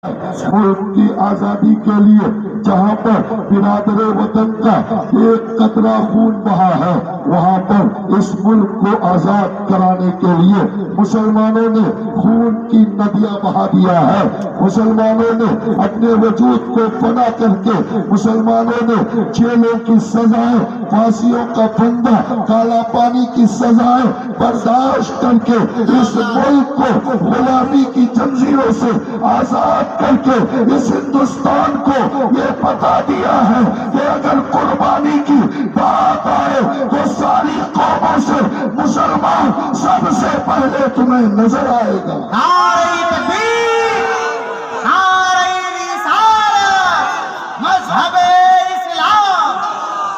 ملک کی آزادی کے لیے جہاں پر برادر وطن کا ایک قطرہ خون بہا ہے، وہاں پر اس ملک کو آزاد کرانے کے لیے مسلمانوں نے خون کی ندیاں بہا دیا ہے۔ مسلمانوں نے اپنے وجود کو فنا کر کے مسلمانوں نے جیلوں کی سزائیں، پھانسیوں کا پھندا، کالا پانی کی سزائیں برداشت کر کے اس ملک کو غلامی کی زنجیروں سے آزاد کر کے اس ہندوستان کو یہ بتا دیا ہے کہ اگر قربانی کی بات آئے تو ساری قوموں سے مسلمان سب سے پہلے تمہیں نظر آئے گا۔ نعرہ تکبیر، نعرہ رسالت، مذہب اسلام،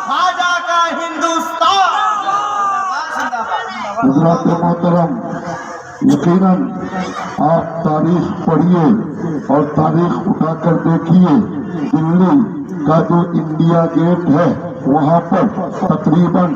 خواجہ کا ہندوستان۔ حضرات محترم، یقیناً آپ تاریخ پڑھیے اور تاریخ اٹھا کر دیکھیے، دلی کا جو انڈیا گیٹ ہے وہاں پر تقریباً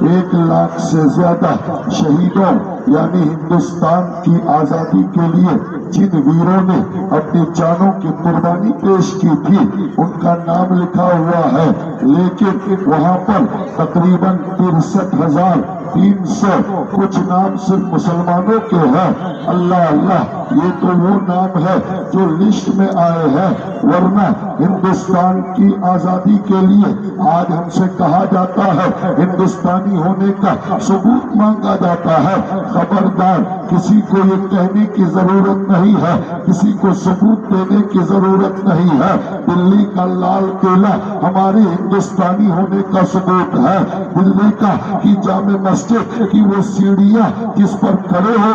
1 لاکھ سے زیادہ شہیدوں یعنی ہندوستان کی آزادی کے لیے جن ویروں نے اپنی جانوں کی قربانی پیش کی تھی ان کا نام لکھا ہوا ہے، لیکن وہاں پر تقریباً 63,300 کچھ نام صرف مسلمانوں کے ہیں۔ اللہ اللہ، یہ تو وہ نام ہے جو لسٹ میں آئے ہیں، ورنہ ہندوستان کی آزادی کے لیے آج ہم سے کہا جاتا ہے، ہندوستانی ہونے کا ثبوت مانگا جاتا ہے۔ خبردار، کسی کو یہ کہنے کی ضرورت نہیں ہے، کسی کو ثبوت دینے کی ضرورت نہیں ہے۔ دلی کا لال قلعہ ہمارے ہندوستانی ہونے کا ثبوت ہے۔ دلی کا کی جامع مسجد کی وہ سیڑھیاں جس پر کھڑے ہو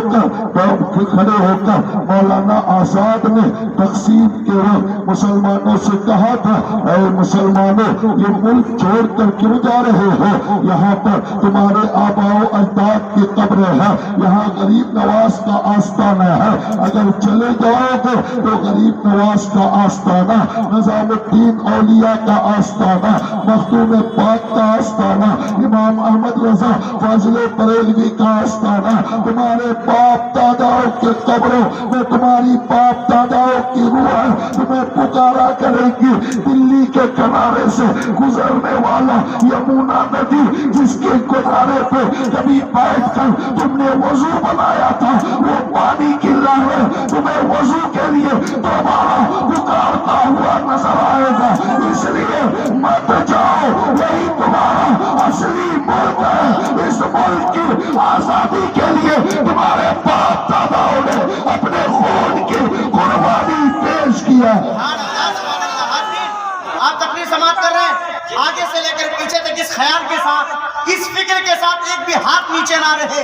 کر مولانا آزاد نے تقسیم کے وقت مسلمانوں سے کہا تھا، اے مسلمانوں، یہ ملک چھوڑ کر کیوں جا رہے ہو؟ یہاں پر تمہارے آباء و اجداد کی قبریں ہیں، یہاں غریب نواز کا آستانہ ہے، اگر چلے جاؤ گے تو غریب نواز کا آستانہ، نظام الدین اولیاء کا آستانہ، مختوم پاک کا آستانہ، امام احمد رضا فاضل بریلوی کا آستانہ، تمہارے باپ داداؤں کے قبروں میں تمہاری باپ داداؤں کی روح تمہیں پکارا کرے گی۔ دلی کے کنارے سے گزرنے والا یمونا ندی جس کے کنارے پہ کبھی بیٹھ کر تم نے وضو بنایا تھا، وہ پانی کی لہریں تمہیں وضو کے لیے دوبارہ پکارتا ہوا نظر آئے گا۔ اس لیے مت جاؤ، یہی تمہارا اصلی ملک ہے۔ اس ملک کی آزادی کے لیے تمہارے باپ داداؤں نے اپنے خون کی قربانی پیش کیا۔ آپ تقریر سماعت کر رہے ہیں، آگے سے لے کر پیچھے تک اس خیال کے ساتھ، اس فکر کے ساتھ ایک بھی ہاتھ نیچے نہ رہے،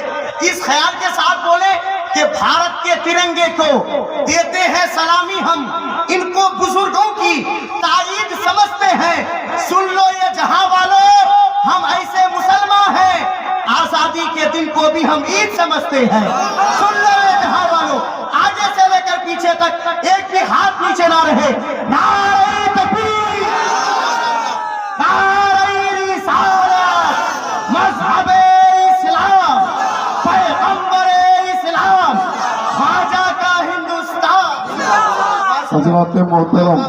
اس خیال کے ساتھ بولے کہ بھارت کے ترنگے کو دیتے ہیں سلامی، ہم ان کو بزرگوں کی تائید سمجھتے ہیں۔ سن لو یہ جہاں والوں، ہم ایسے مسلمان ہیں، آزادی کے دن کو بھی ہم عید سمجھتے ہیں۔ سن لو یہ جہاں والوں، آگے سے لے کر پیچھے تک ایک بھی ہاتھ نیچے نہ رہے۔ نعرہ تکبیر، نعرہ رسالت، مذہب اسلام، پیغمبر اسلام، خواجہ کا ہندوستان۔ حضرات محترم،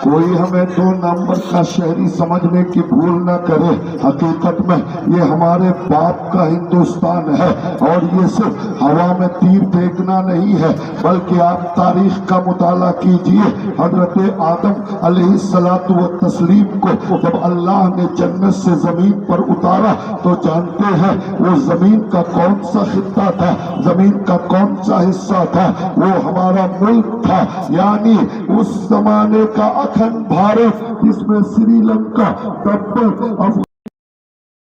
کوئی ہمیں 2 نمبر کا شہری سمجھنے کی بھول نہ کرے، حقیقت میں یہ ہمارے باپ کا ہندوستان ہے، اور یہ صرف ہوا میں تیر پھینکنا نہیں ہے، بلکہ آپ تاریخ کا مطالعہ کیجئے۔ حضرت آدم علیہ الصلوۃ والتسلیم کو جب اللہ نے جنت سے زمین پر اتارا تو جانتے ہیں وہ زمین کا کون سا خطہ تھا، زمین کا کون سا حصہ تھا؟ وہ ہمارا ملک تھا، یعنی اس زمانے کا اکھنڈ بھارت، جس میں سری لنکا، تبت،